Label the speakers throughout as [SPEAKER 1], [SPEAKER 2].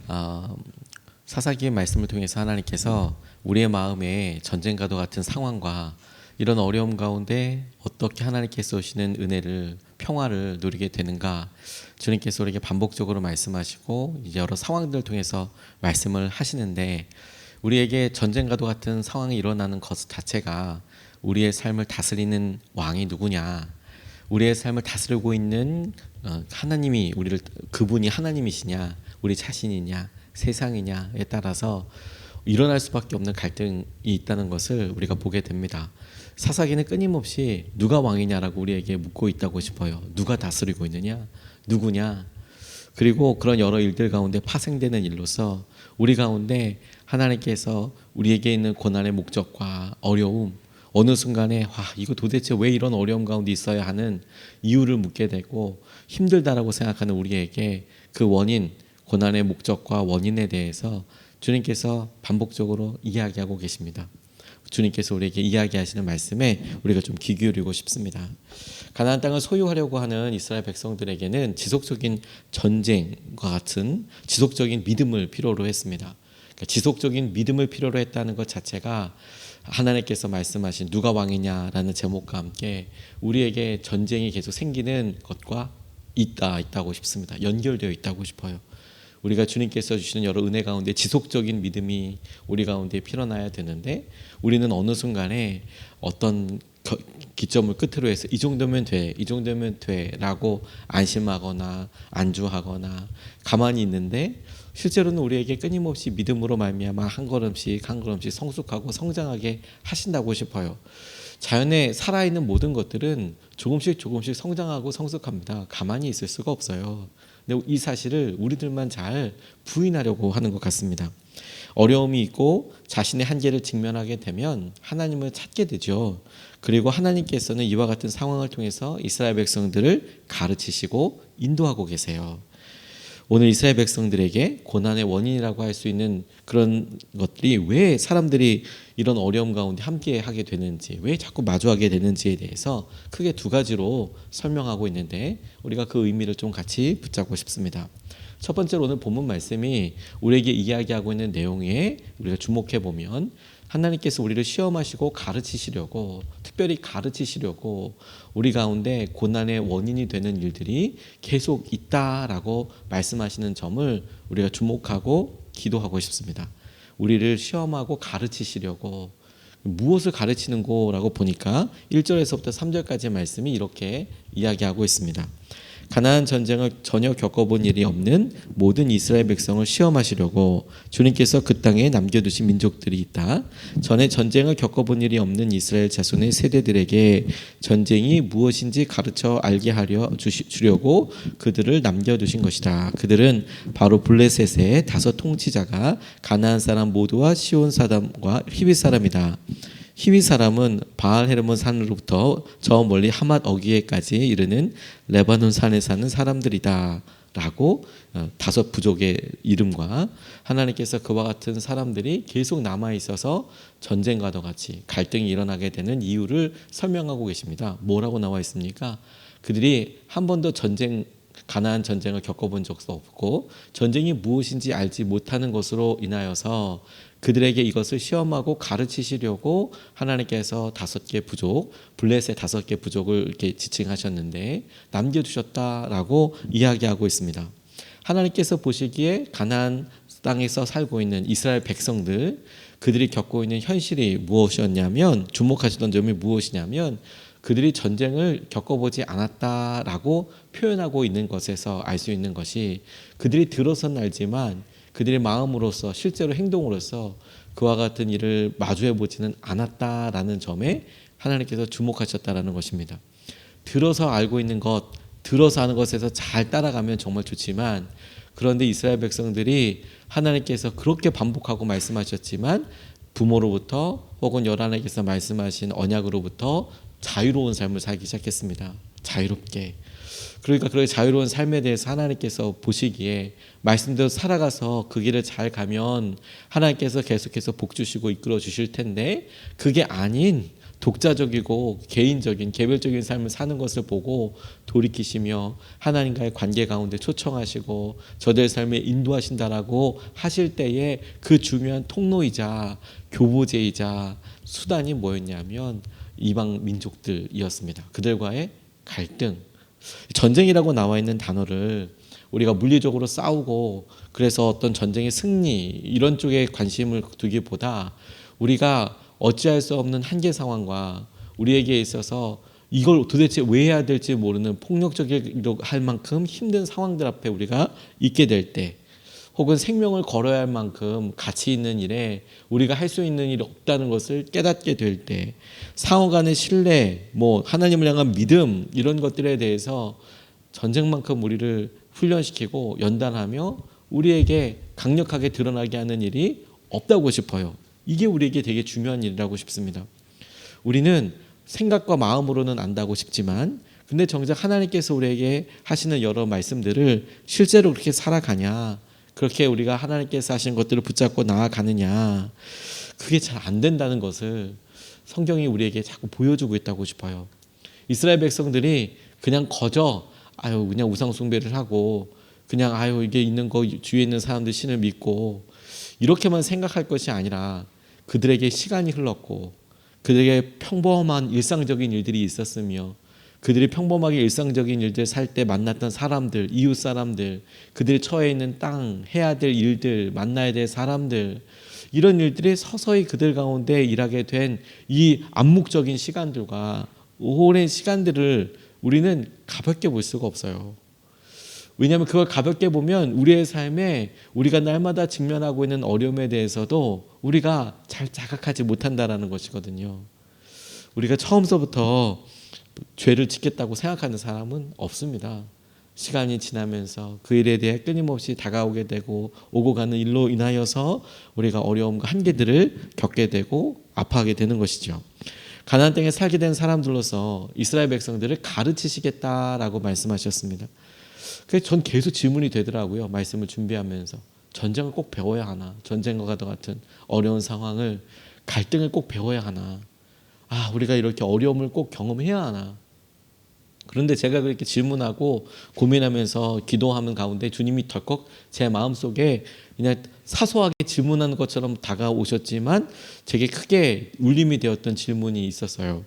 [SPEAKER 1] 어, 사사기의 말씀을 통해서 하나님께서 우리의 마음에 전쟁과도 같은 상황과 이런 어려움 가운데 어떻게 하나님께서 오시는 은혜를 평화를 누리게 되는가, 주님께서 우리에게 반복적으로 말씀하시고 이제 여러 상황들을 통해서 말씀을 하시는데, 우리에게 전쟁과도 같은 상황이 일어나는 것 자체가 우리의 삶을 다스리는 왕이 누구냐, 우리의 삶을 다스리고 있는 하나님이, 우리를 그분이 하나님이시냐, 우리 자신이냐, 세상이냐에 따라서 일어날 수밖에 없는 갈등이 있다는 것을 우리가 보게 됩니다. 사사기는 끊임없이 누가 왕이냐라고 우리에게 묻고 있다고 싶어요. 누가 다스리고 있느냐, 누구냐. 그리고 그런 여러 일들 가운데 파생되는 일로서 우리 가운데 하나님께서 우리에게 있는 고난의 목적과 어려움, 어느 순간에 이거 도대체 왜 이런 어려움 가운데 있어야 하는 이유를 묻게 되고, 힘들다라고 생각하는 우리에게 그 원인, 고난의 목적과 원인에 대해서 주님께서 반복적으로 이야기하고 계십니다. 주님께서 우리에게 이야기하시는 말씀에 우리가 좀 귀 기울이고 싶습니다. 가나안 땅을 소유하려고 하는 이스라엘 백성들에게는 지속적인 전쟁과 같은 지속적인 믿음을 필요로 했습니다. 그러니까 지속적인 믿음을 필요로 했다는 것 자체가 하나님께서 말씀하신 누가 왕이냐라는 제목과 함께 우리에게 전쟁이 계속 생기는 것과 있다고 싶습니다. 연결되어 있다고 싶어요. 우리가 주님께서 주시는 여러 은혜 가운데 지속적인 믿음이 우리 가운데 필요나야 되는데, 우리는 어느 순간에 어떤 기점을 끝으로 해서 이 정도면 돼, 이 정도면 돼라고 안심하거나 안주하거나 가만히 있는데, 실제로는 우리에게 끊임없이 믿음으로 말미암아 한 걸음씩 한 걸음씩 성숙하고 성장하게 하신다고 싶어요. 자연에 살아있는 모든 것들은 조금씩 성장하고 성숙합니다. 가만히 있을 수가 없어요. 근데 이 사실을 우리들만 잘 부인하려고 하는 것 같습니다. 어려움이 있고 자신의 한계를 직면하게 되면 하나님을 찾게 되죠. 그리고 하나님께서는 이와 같은 상황을 통해서 이스라엘 백성들을 가르치시고 인도하고 계세요. 오늘 이스라엘 백성들에게 고난의 원인이라고 할 수 있는 그런 것들이 왜 사람들이 이런 어려움 가운데 함께 하게 되는지, 왜 자꾸 마주하게 되는지에 대해서 크게 두 가지로 설명하고 있는데, 우리가 그 의미를 좀 같이 붙잡고 싶습니다. 첫 번째로 오늘 본문 말씀이 우리에게 이야기하고 있는 내용에 우리가 주목해 보면, 하나님께서 우리를 시험하시고 가르치시려고, 특별히 가르치시려고 우리 가운데 고난의 원인이 되는 일들이 계속 있다라고 말씀하시는 점을 우리가 주목하고 기도하고 싶습니다. 우리를 시험하고 가르치시려고, 무엇을 가르치는 거라고 보니까 1절에서부터 3절까지의 말씀이 이렇게 이야기하고 있습니다. 가나안 전쟁을 전혀 겪어본 일이 없는 모든 이스라엘 백성을 시험하시려고 주님께서 그 땅에 남겨두신 민족들이 있다. 전에 전쟁을 겪어본 일이 없는 이스라엘 자손의 세대들에게 전쟁이 무엇인지 가르쳐 알게 하려 주려고 그들을 남겨두신 것이다. 그들은 바로 블레셋의 5 통치자가 가나안 사람 모두와 시온 사람과 히윗 사람이다. 히윗 사람은 바알 헤르몬 산으로부터 저 멀리 하맛 어귀에까지 이르는 레바논 산에 사는 사람들이다 라고 5 부족의 이름과 하나님께서 그와 같은 사람들이 계속 남아있어서 전쟁과도 같이 갈등이 일어나게 되는 이유를 설명하고 계십니다. 뭐라고 나와 있습니까? 그들이 한 번도 가나안 전쟁을 겪어본 적도 없고 전쟁이 무엇인지 알지 못하는 것으로 인하여서 그들에게 이것을 시험하고 가르치시려고 하나님께서 5개 부족, 블레셋의 5개 부족을 이렇게 지칭하셨는데 남겨두셨다라고 이야기하고 있습니다. 하나님께서 보시기에 가나안 땅에서 살고 있는 이스라엘 백성들, 그들이 겪고 있는 현실이 무엇이었냐면, 주목하시던 점이 무엇이냐면, 그들이 전쟁을 겪어보지 않았다라고 표현하고 있는 것에서 알 수 있는 것이, 그들이 들어서는 알지만 그들의 마음으로서 실제로 행동으로서 그와 같은 일을 마주해보지는 않았다라는 점에 하나님께서 주목하셨다라는 것입니다. 들어서 알고 있는 것, 들어서 하는 것에서 잘 따라가면 정말 좋지만, 그런데 이스라엘 백성들이 하나님께서 그렇게 반복하고 말씀하셨지만 부모로부터 혹은 열하나님께서 말씀하신 언약으로부터 자유로운 삶을 살기 시작했습니다. 자유롭게. 그러니까 그 자유로운 삶에 대해서 하나님께서 보시기에 말씀대로 살아가서 그 길을 잘 가면 하나님께서 계속해서 복 주시고 이끌어 주실 텐데, 그게 아닌 독자적이고 개인적인 개별적인 삶을 사는 것을 보고 돌이키시며 하나님과의 관계 가운데 초청하시고 저들의 삶에 인도하신다라고 하실 때에 그 중요한 통로이자 교보제이자 수단이 뭐였냐면 이방 민족들이었습니다. 그들과의 갈등, 전쟁이라고 나와 있는 단어를 우리가 물리적으로 싸우고 그래서 어떤 전쟁의 승리 이런 쪽에 관심을 두기보다 우리가 어찌할 수 없는 한계 상황과 우리에게 있어서 이걸 도대체 왜 해야 될지 모르는 폭력적이라고 할 만큼 힘든 상황들 앞에 우리가 있게 될 때, 혹은 생명을 걸어야 할 만큼 가치 있는 일에 우리가 할 수 있는 일이 없다는 것을 깨닫게 될 때, 상호 간의 신뢰, 하나님을 향한 믿음 이런 것들에 대해서 전쟁만큼 우리를 훈련시키고 연단하며 우리에게 강력하게 드러나게 하는 일이 없다고 싶어요. 이게 우리에게 되게 중요한 일이라고 싶습니다. 우리는 생각과 마음으로는 안다고 싶지만 근데 정작 하나님께서 우리에게 하시는 여러 말씀들을 실제로 그렇게 살아가냐, 그렇게 우리가 하나님께서 하신 것들을 붙잡고 나아가느냐, 그게 잘 안 된다는 것을 성경이 우리에게 자꾸 보여주고 있다고 싶어요. 이스라엘 백성들이 그냥 그냥 우상 숭배를 하고 그냥 이게 있는 거 주위에 있는 사람들 신을 믿고 이렇게만 생각할 것이 아니라 그들에게 시간이 흘렀고 그들에게 평범한 일상적인 일들이 있었으며 그들이 평범하게 일상적인 일들 살 때 만났던 사람들, 이웃 사람들, 그들이 처해 있는 땅, 해야 될 일들, 만나야 될 사람들, 이런 일들이 서서히 그들 가운데 일하게 된 이 암묵적인 시간들과 오랜 시간들을 우리는 가볍게 볼 수가 없어요. 왜냐하면 그걸 가볍게 보면 우리의 삶에 우리가 날마다 직면하고 있는 어려움에 대해서도 우리가 잘 자각하지 못한다라는 것이거든요. 우리가 처음서부터 죄를 짓겠다고 생각하는 사람은 없습니다. 시간이 지나면서 그 일에 대해 끊임없이 다가오게 되고 오고 가는 일로 인하여서 우리가 어려움과 한계들을 겪게 되고 아파하게 되는 것이죠. 가나안 땅에 살게 된 사람들로서 이스라엘 백성들을 가르치시겠다라고 말씀하셨습니다. 그래서 전 계속 질문이 되더라고요. 말씀을 준비하면서 전쟁을 꼭 배워야 하나, 전쟁과 같은 어려운 상황을, 갈등을 꼭 배워야 하나, 우리가 이렇게 어려움을 꼭 경험해야 하나. 그런데 제가 그렇게 질문하고 고민하면서 기도하는 가운데 주님이 덜컥 제 마음속에 그냥 사소하게 질문하는 것처럼 다가오셨지만 제게 크게 울림이 되었던 질문이 있었어요.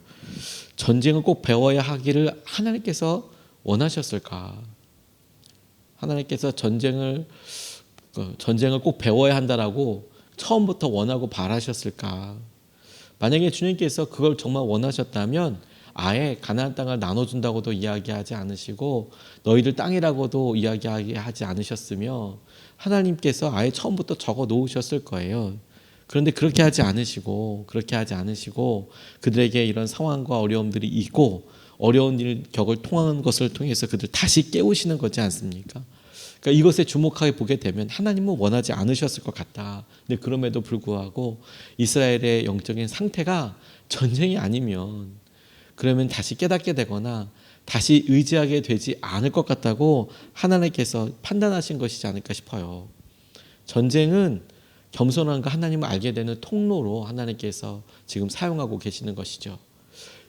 [SPEAKER 1] 전쟁을 꼭 배워야 하기를 하나님께서 원하셨을까? 하나님께서 전쟁을 꼭 배워야 한다라고 처음부터 원하고 바라셨을까? 만약에 주님께서 그걸 정말 원하셨다면 아예 가나안 땅을 나눠준다고도 이야기하지 않으시고 너희들 땅이라고도 이야기하지 않으셨으며 하나님께서 아예 처음부터 적어 놓으셨을 거예요. 그런데 그렇게 하지 않으시고 그들에게 이런 상황과 어려움들이 있고 어려운 격을 통하는 것을 통해서 그들 다시 깨우시는 거지 않습니까? 그러니까 이것에 주목하게 보게 되면 하나님은 원하지 않으셨을 것 같다. 근데 그럼에도 불구하고 이스라엘의 영적인 상태가 전쟁이 아니면 그러면 다시 깨닫게 되거나 다시 의지하게 되지 않을 것 같다고 하나님께서 판단하신 것이지 않을까 싶어요. 전쟁은 겸손함과 하나님을 알게 되는 통로로 하나님께서 지금 사용하고 계시는 것이죠.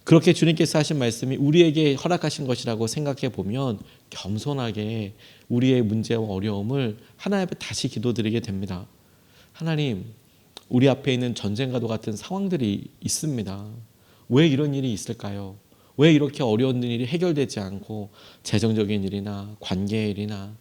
[SPEAKER 1] 그렇게 주님께서 하신 말씀이 우리에게 허락하신 것이라고 생각해 보면 겸손하게 우리의 문제와 어려움을 하나님 앞에 다시 기도드리게 됩니다. 하나님, 우리 앞에 있는 전쟁과도 같은 상황들이 있습니다. 왜 이런 일이 있을까요? 왜 이렇게 어려운 일이 해결되지 않고 재정적인 일이나 관계의 일이나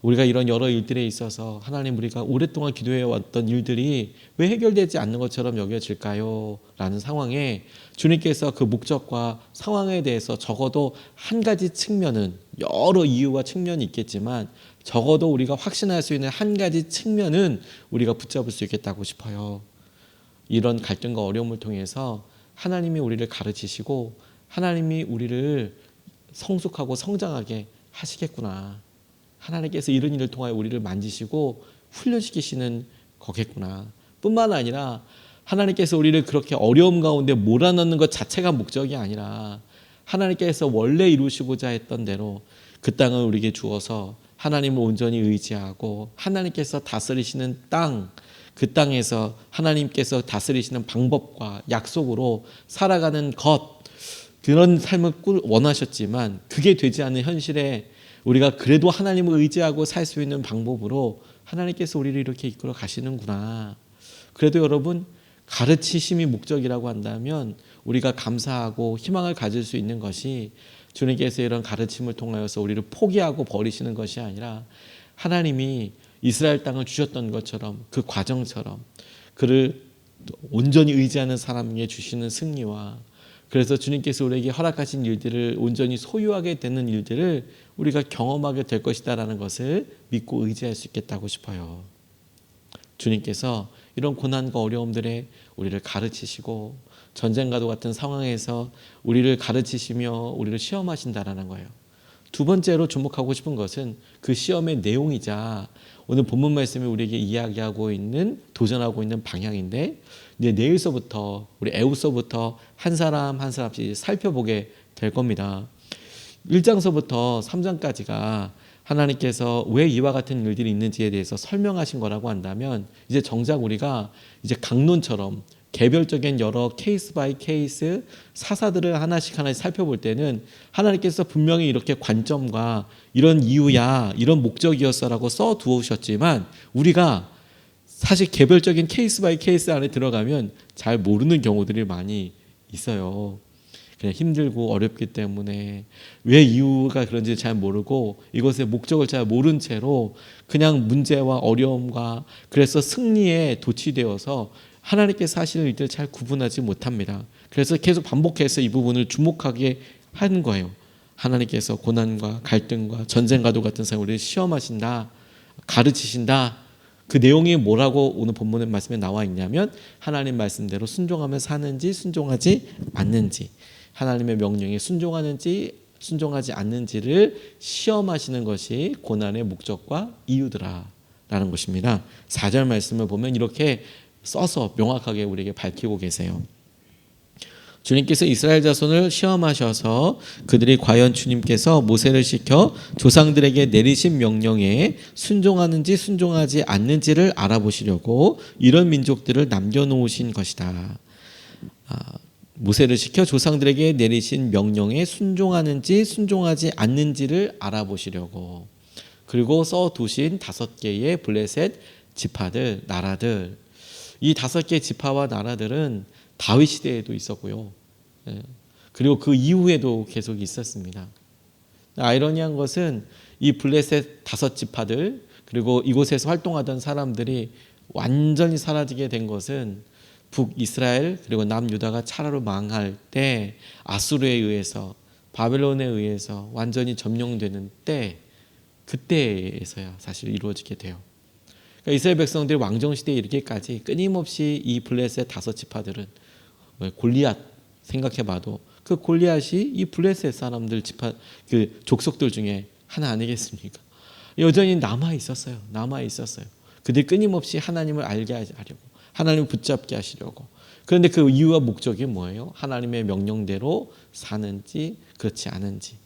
[SPEAKER 1] 우리가 이런 여러 일들에 있어서 하나님 우리가 오랫동안 기도해왔던 일들이 왜 해결되지 않는 것처럼 여겨질까요? 라는 상황에 주님께서 그 목적과 상황에 대해서 적어도 한 가지 측면은 여러 이유와 측면이 있겠지만 적어도 우리가 확신할 수 있는 한 가지 측면은 우리가 붙잡을 수 있겠다고 싶어요. 이런 갈등과 어려움을 통해서 하나님이 우리를 가르치시고 하나님이 우리를 성숙하고 성장하게 하시겠구나. 하나님께서 이런 일을 통하여 우리를 만지시고 훈련시키시는 거겠구나. 뿐만 아니라 하나님께서 우리를 그렇게 어려움 가운데 몰아넣는 것 자체가 목적이 아니라 하나님께서 원래 이루시고자 했던 대로 그 땅을 우리에게 주어서 하나님을 온전히 의지하고 하나님께서 다스리시는 땅, 그 땅에서 하나님께서 다스리시는 방법과 약속으로 살아가는 것, 그런 삶을 원하셨지만 그게 되지 않는 현실에 우리가 그래도 하나님을 의지하고 살 수 있는 방법으로 하나님께서 우리를 이렇게 이끌어 가시는구나. 그래도 여러분, 가르치심이 목적이라고 한다면 우리가 감사하고 희망을 가질 수 있는 것이 주님께서 이런 가르침을 통하여서 우리를 포기하고 버리시는 것이 아니라 하나님이 이스라엘 땅을 주셨던 것처럼 그 과정처럼 그를 온전히 의지하는 사람에게 주시는 승리와, 그래서 주님께서 우리에게 허락하신 일들을 온전히 소유하게 되는 일들을 우리가 경험하게 될 것이다라는 것을 믿고 의지할 수 있겠다고 싶어요. 주님께서 이런 고난과 어려움들에 우리를 가르치시고 전쟁과도 같은 상황에서 우리를 가르치시며 우리를 시험하신다라는 거예요. 두 번째로 주목하고 싶은 것은 그 시험의 내용이자 오늘 본문 말씀이 우리에게 이야기하고 있는, 도전하고 있는 방향인데, 이제 내일서부터 우리 애우서부터 한 사람 한 사람씩 살펴보게 될 겁니다. 1장서부터 3장까지가 하나님께서 왜 이와 같은 일들이 있는지에 대해서 설명하신 거라고 한다면, 이제 정작 우리가 이제 강론처럼 개별적인 여러 케이스 바이 케이스 사사들을 하나씩 살펴볼 때는 하나님께서 분명히 이렇게 관점과 이런 이유야, 이런 목적이었어라고 써 두셨지만 우리가 사실 개별적인 케이스 바이 케이스 안에 들어가면 잘 모르는 경우들이 많이 있어요. 그냥 힘들고 어렵기 때문에 왜 이유가 그런지 잘 모르고 이것의 목적을 잘 모른 채로 그냥 문제와 어려움과 그래서 승리에 도취되어서 하나님께서 하시는 일들을 잘 구분하지 못합니다. 그래서 계속 반복해서 이 부분을 주목하게 하는 거예요. 하나님께서 고난과 갈등과 전쟁과도 같은 상황을 시험하신다, 가르치신다. 그 내용이 뭐라고 오늘 본문의 말씀에 나와 있냐면 하나님 말씀대로 순종하며 사는지 순종하지 않는지, 하나님의 명령에 순종하는지 순종하지 않는지를 시험하시는 것이 고난의 목적과 이유더라라는 것입니다. 4절 말씀을 보면 이렇게 써서 명확하게 우리에게 밝히고 계세요. 주님께서 이스라엘 자손을 시험하셔서 그들이 과연 주님께서 모세를 시켜 조상들에게 내리신 명령에 순종하는지 순종하지 않는지를 알아보시려고 이런 민족들을 남겨놓으신 것이다. 모세를 시켜 조상들에게 내리신 명령에 순종하는지 순종하지 않는지를 알아보시려고, 그리고 써두신 5개의 블레셋 지파들, 나라들, 이 5개의 지파와 나라들은 다윗 시대에도 있었고요. 그리고 그 이후에도 계속 있었습니다. 아이러니한 것은 이 블레셋 5지파들 그리고 이곳에서 활동하던 사람들이 완전히 사라지게 된 것은 북이스라엘 그리고 남유다가 차라로 망할 때 아수르에 의해서, 바벨론에 의해서 완전히 점령되는 때, 그때에서야 사실 이루어지게 돼요. 그러니까 이스라엘 백성들이 왕정시대에 이르기까지 끊임없이 이 블레셋 5지파들은, 골리앗 생각해봐도 그 골리앗이 이 블레셋 사람들 지파, 그 족속들 중에 하나 아니겠습니까? 여전히 남아 있었어요. 그들이 끊임없이 하나님을 알게 하려고, 하나님을 붙잡게 하시려고. 그런데 그 이유와 목적이 뭐예요? 하나님의 명령대로 사는지 그렇지 않은지.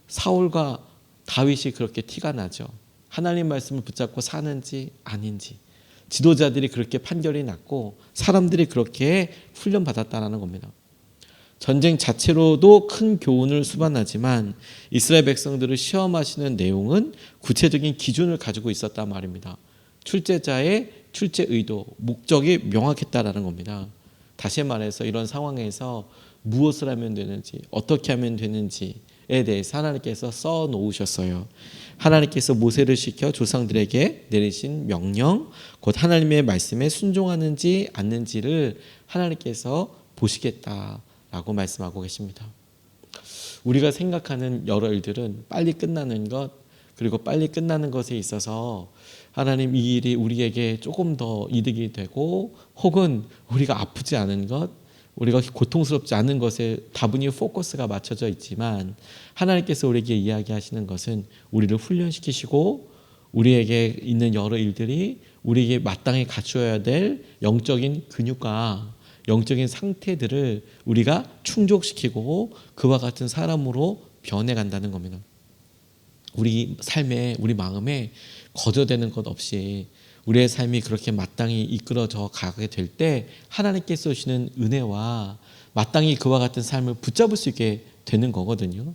[SPEAKER 1] 사울과 다윗이 그렇게 티가 나죠. 하나님 말씀을 붙잡고 사는지 아닌지. 지도자들이 그렇게 판결이 났고 사람들이 그렇게 훈련받았다는 겁니다. 전쟁 자체로도 큰 교훈을 수반하지만 이스라엘 백성들을 시험하시는 내용은 구체적인 기준을 가지고 있었단 말입니다. 출제자의 출제 의도, 목적이 명확했다라는 겁니다. 다시 말해서 이런 상황에서 무엇을 하면 되는지, 어떻게 하면 되는지에 대해서 하나님께서 써 놓으셨어요. 하나님께서 모세를 시켜 조상들에게 내리신 명령, 곧 하나님의 말씀에 순종하는지 않는지를 하나님께서 보시겠다라고 말씀하고 계십니다. 우리가 생각하는 여러 일들은 빨리 끝나는 것, 그리고 빨리 끝나는 것에 있어서 하나님 이 일이 우리에게 조금 더 이득이 되고, 혹은 우리가 아프지 않은 것, 우리가 고통스럽지 않은 것에 다분히 포커스가 맞춰져 있지만, 하나님께서 우리에게 이야기하시는 것은 우리를 훈련시키시고 우리에게 있는 여러 일들이 우리에게 마땅히 갖추어야 될 영적인 근육과 영적인 상태들을 우리가 충족시키고 그와 같은 사람으로 변해간다는 겁니다. 우리 삶에, 우리 마음에 거저되는 것 없이 우리의 삶이 그렇게 마땅히 이끌어져 가게 될 때 하나님께서 주시는 은혜와 마땅히 그와 같은 삶을 붙잡을 수 있게 되는 거거든요.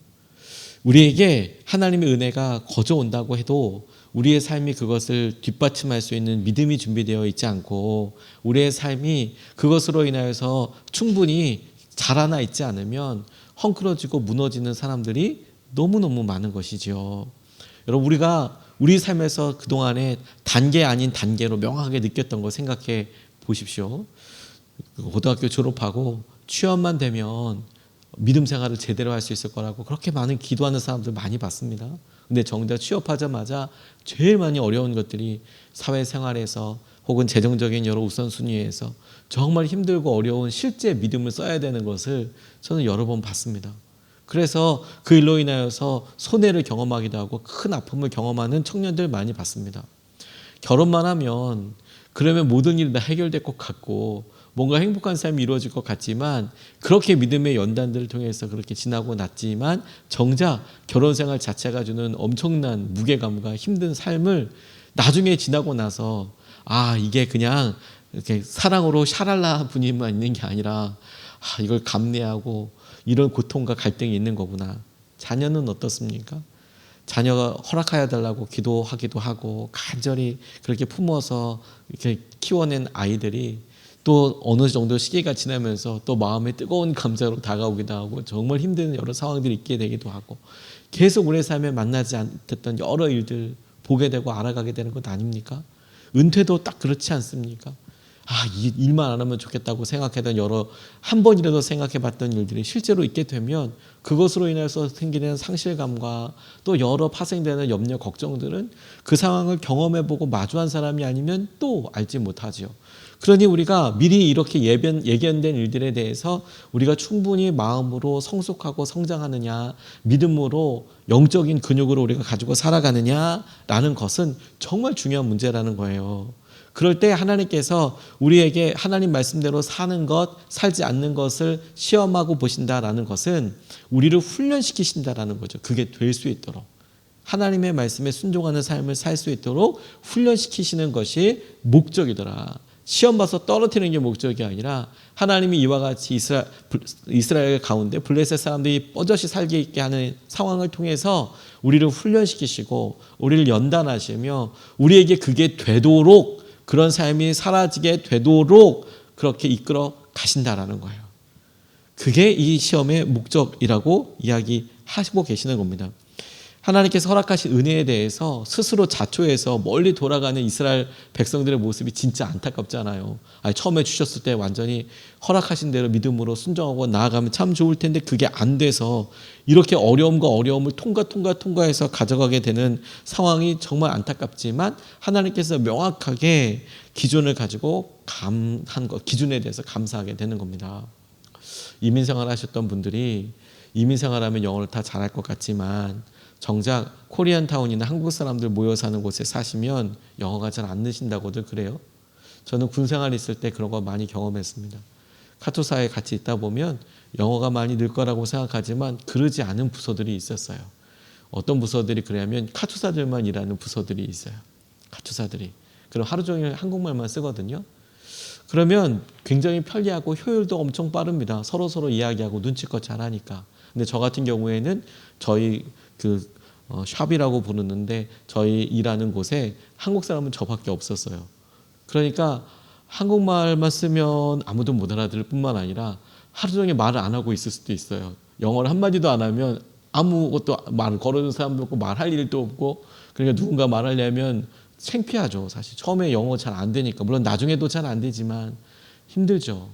[SPEAKER 1] 우리에게 하나님의 은혜가 거저 온다고 해도 우리의 삶이 그것을 뒷받침할 수 있는 믿음이 준비되어 있지 않고 우리의 삶이 그것으로 인하여서 충분히 자라나 있지 않으면 헝클어지고 무너지는 사람들이 너무너무 많은 것이죠. 여러분, 우리가 우리 삶에서 그동안에 단계 아닌 단계로 명확하게 느꼈던 거 생각해 보십시오. 고등학교 졸업하고 취업만 되면 믿음 생활을 제대로 할 수 있을 거라고 그렇게 많은 기도하는 사람들 많이 봤습니다. 근데 정작 취업하자마자 제일 많이 어려운 것들이 사회생활에서 혹은 재정적인 여러 우선순위에서 정말 힘들고 어려운 실제 믿음을 써야 되는 것을 저는 여러 번 봤습니다. 그래서 그 일로 인하여서 손해를 경험하기도 하고 큰 아픔을 경험하는 청년들 많이 봤습니다. 결혼만 하면 그러면 모든 일이 다 해결될 것 같고 뭔가 행복한 삶이 이루어질 것 같지만 그렇게 믿음의 연단들을 통해서 그렇게 지나고 났지만 정작 결혼 생활 자체가 주는 엄청난 무게감과 힘든 삶을 나중에 지나고 나서 이게 그냥 이렇게 사랑으로 샤랄라 분위기만 있는 게 아니라 이걸 감내하고 이런 고통과 갈등이 있는 거구나. 자녀는 어떻습니까? 자녀가 허락하여 달라고 기도하기도 하고 간절히 그렇게 품어서 이렇게 키워낸 아이들이 또 어느 정도 시기가 지나면서 또 마음에 뜨거운 감정으로 다가오기도 하고 정말 힘든 여러 상황들이 있게 되기도 하고 계속 우리의 삶에 만나지 않았던 여러 일들 보게 되고 알아가게 되는 것 아닙니까? 은퇴도 딱 그렇지 않습니까? 이 일만 안 하면 좋겠다고 생각했던 여러 한 번이라도 생각해봤던 일들이 실제로 있게 되면 그것으로 인해서 생기는 상실감과 또 여러 파생되는 염려, 걱정들은 그 상황을 경험해보고 마주한 사람이 아니면 또 알지 못하지요. 그러니 우리가 미리 이렇게 예견된 일들에 대해서 우리가 충분히 마음으로 성숙하고 성장하느냐, 믿음으로 영적인 근육으로 우리가 가지고 살아가느냐라는 것은 정말 중요한 문제라는 거예요. 그럴 때 하나님께서 우리에게 하나님 말씀대로 사는 것, 살지 않는 것을 시험하고 보신다라는 것은 우리를 훈련시키신다라는 거죠. 그게 될 수 있도록. 하나님의 말씀에 순종하는 삶을 살 수 있도록 훈련시키시는 것이 목적이더라. 시험 봐서 떨어뜨리는 게 목적이 아니라 하나님이 이와 같이 이스라엘 가운데 블레셋 사람들이 뻗어시 살게 있게 하는 상황을 통해서 우리를 훈련시키시고 우리를 연단하시며 우리에게 그게 되도록 그런 삶이 사라지게 되도록 그렇게 이끌어 가신다라는 거예요. 그게 이 시험의 목적이라고 이야기하시고 계시는 겁니다. 하나님께서 허락하신 은혜에 대해서 스스로 자초해서 멀리 돌아가는 이스라엘 백성들의 모습이 진짜 안타깝잖아요. 처음에 주셨을 때 완전히 허락하신 대로 믿음으로 순종하고 나아가면 참 좋을 텐데 그게 안 돼서 이렇게 어려움과 어려움을 통과해서 가져가게 되는 상황이 정말 안타깝지만 하나님께서 명확하게 기준을 가지고 기준에 대해서 감사하게 되는 겁니다. 이민생활 하셨던 분들이 이민생활하면 영어를 다 잘할 것 같지만 정작 코리안타운이나 한국 사람들 모여 사는 곳에 사시면 영어가 잘 안 느신다고들 그래요. 저는 군생활 있을 때 그런 거 많이 경험했습니다. 카투사에 같이 있다 보면 영어가 많이 늘 거라고 생각하지만 그러지 않은 부서들이 있었어요. 어떤 부서들이 그러냐면 카투사들만 일하는 부서들이 있어요. 카투사들이. 그럼 하루 종일 한국말만 쓰거든요. 그러면 굉장히 편리하고 효율도 엄청 빠릅니다. 서로 이야기하고 눈치껏 잘하니까. 근데 저 같은 경우에는 저희 샵이라고 부르는데 저희 일하는 곳에 한국 사람은 저밖에 없었어요. 그러니까 한국말만 쓰면 아무도 못 알아들을 뿐만 아니라 하루 종일 말을 안 하고 있을 수도 있어요. 영어를 한마디도 안 하면 아무것도 말을 걸어주는 사람도 없고 말할 일도 없고 그러니까 누군가 말하려면 창피하죠. 사실 처음에 영어 잘 안 되니까 물론 나중에도 잘 안 되지만 힘들죠.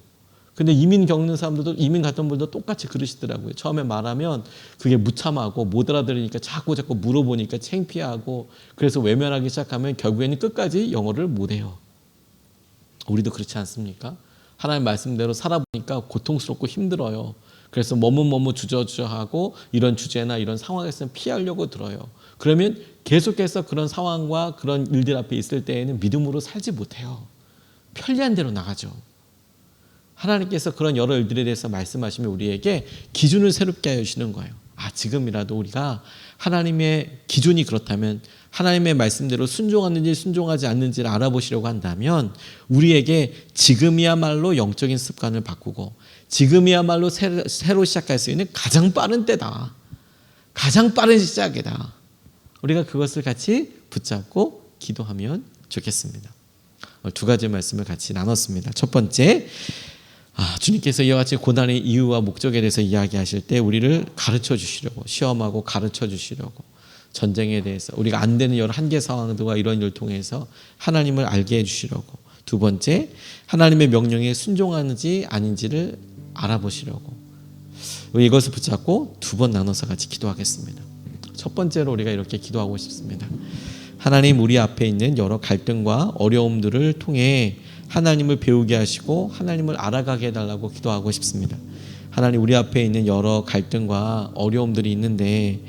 [SPEAKER 1] 근데 이민 겪는 사람들도 이민 갔던 분들도 똑같이 그러시더라고요. 처음에 말하면 그게 무참하고 못 알아들으니까 자꾸 물어보니까 창피하고 그래서 외면하기 시작하면 결국에는 끝까지 영어를 못해요. 우리도 그렇지 않습니까? 하나님 말씀대로 살아보니까 고통스럽고 힘들어요. 그래서 머뭇머뭇 주저주저하고 이런 주제나 이런 상황에서는 피하려고 들어요. 그러면 계속해서 그런 상황과 그런 일들 앞에 있을 때에는 믿음으로 살지 못해요. 편리한 대로 나가죠. 하나님께서 그런 여러 일들에 대해서 말씀하시면 우리에게 기준을 새롭게 하시는 거예요. 지금이라도 우리가 하나님의 기준이 그렇다면 하나님의 말씀대로 순종하는지 순종하지 않는지를 알아보시려고 한다면 우리에게 지금이야말로 영적인 습관을 바꾸고 지금이야말로 새로 시작할 수 있는 가장 빠른 때다. 가장 빠른 시작이다. 우리가 그것을 같이 붙잡고 기도하면 좋겠습니다. 두 가지 말씀을 같이 나눴습니다. 첫 번째, 주님께서 이와 같이 고난의 이유와 목적에 대해서 이야기하실 때 우리를 가르쳐 주시려고, 시험하고 가르쳐 주시려고, 전쟁에 대해서 우리가 안 되는 여러 한계 상황들과 이런 일을 통해서 하나님을 알게 해주시려고, 두 번째, 하나님의 명령에 순종하는지 아닌지를 알아보시려고, 이것을 붙잡고 두 번 나눠서 같이 기도하겠습니다. 첫 번째로 우리가 이렇게 기도하고 싶습니다. 하나님, 우리 앞에 있는 여러 갈등과 어려움들을 통해 하나님을 배우게 하시고 하나님을 알아가게 해달라고 기도하고 싶습니다. 하나님, 우리 앞에 있는 여러 갈등과 어려움들이 있는데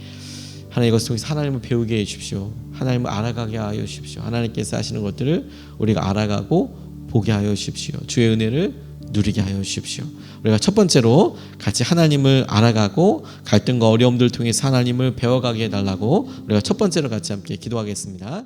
[SPEAKER 1] 하나님, 이것을 통해서 하나님을 배우게 해주십시오. 하나님을 알아가게 하여 주십시오. 하나님께서 하시는 것들을 우리가 알아가고 보게 하여 주십시오. 주의 은혜를 누리게 하여 주십시오. 우리가 첫 번째로 같이 하나님을 알아가고 갈등과 어려움들을 통해서 하나님을 배워가게 해달라고 우리가 첫 번째로 같이 함께 기도하겠습니다.